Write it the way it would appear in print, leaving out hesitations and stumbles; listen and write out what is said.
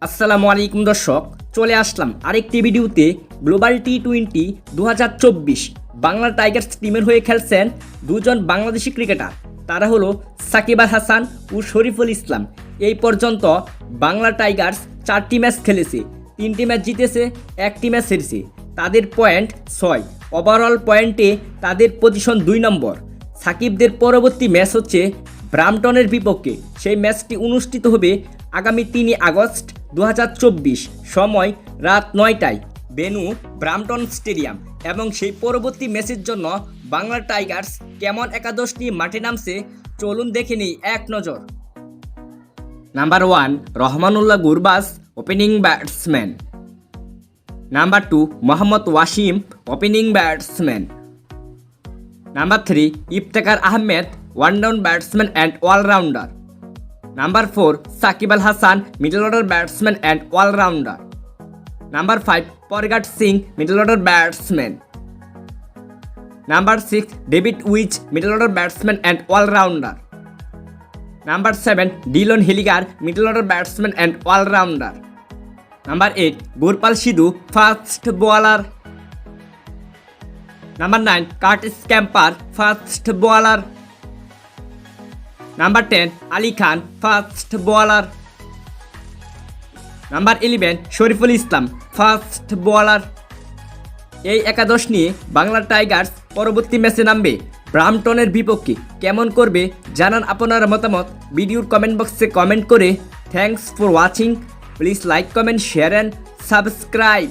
আসসালামু আলাইকুম দর্শক, চলে আসলাম আরেকটি ভিডিওতে। গ্লোবাল টি-20 2024 বাংলা টাইগার্স টিমের হয়ে খেলছেন দুজন বাংলাদেশি ক্রিকেটার। তারা হলো সাকিব আল হাসান ও শরীফুল ইসলাম। এই পর্যন্ত বাংলা টাইগার্স 4টি ম্যাচ খেলেছে, 3টি ম্যাচ জিতেছে, 1টি ম্যাচ হেরেছে। তাদের পয়েন্ট 6, ওভারঅল পয়েন্টে তাদের পজিশন 2 নম্বর। সাকিবদের পরবর্তী ম্যাচ হচ্ছে ব্রাম্পটনের বিপক্ষে। সেই ম্যাচটি অনুষ্ঠিত হবে আগামী 3 আগস্ট 2024, সময় রাত 9টায়, ভেন্যু ব্রাম্পটন স্টেডিয়াম। এবং সেই পরবর্তী ম্যাচের জন্য বাংলা টাইগার্স কেমন একাদশ নিয়ে মাঠে নামছে চলুন দেখে নিই এক নজর। Number 1 Rahmanullah Gurbaz, opening batsman. Number 2 Mohammad Wasim, opening batsman. Number 3 Iftikhar Ahmed, one down batsman and allrounder. Number 4 Shakib Al Hasan, middle order batsman and allrounder. Number 5 Pargat Singh, middle order batsman. Number 6 David Wiese, middle order batsman and allrounder. Number 7 Dillon Heliger, middle order batsman and allrounder. Number 8 Gurpal Sidhu, fast bowler. Number 9 Curtis ক্যাম্পার, fast bowler. Number 10 Ali Khan, fast bowler. Number 11 Shariful Islam, fast bowler. এই একাদশ নিয়ে Bangla Tigers পরবর্তী ম্যাচে নামবে ব্রাম্পটনের বিপক্ষে। কেমন করবে জানান আপনার মতামত ভিডিওর কমেন্ট বক্সে কমেন্ট করে। Thanks for watching. Please like, comment, share and subscribe.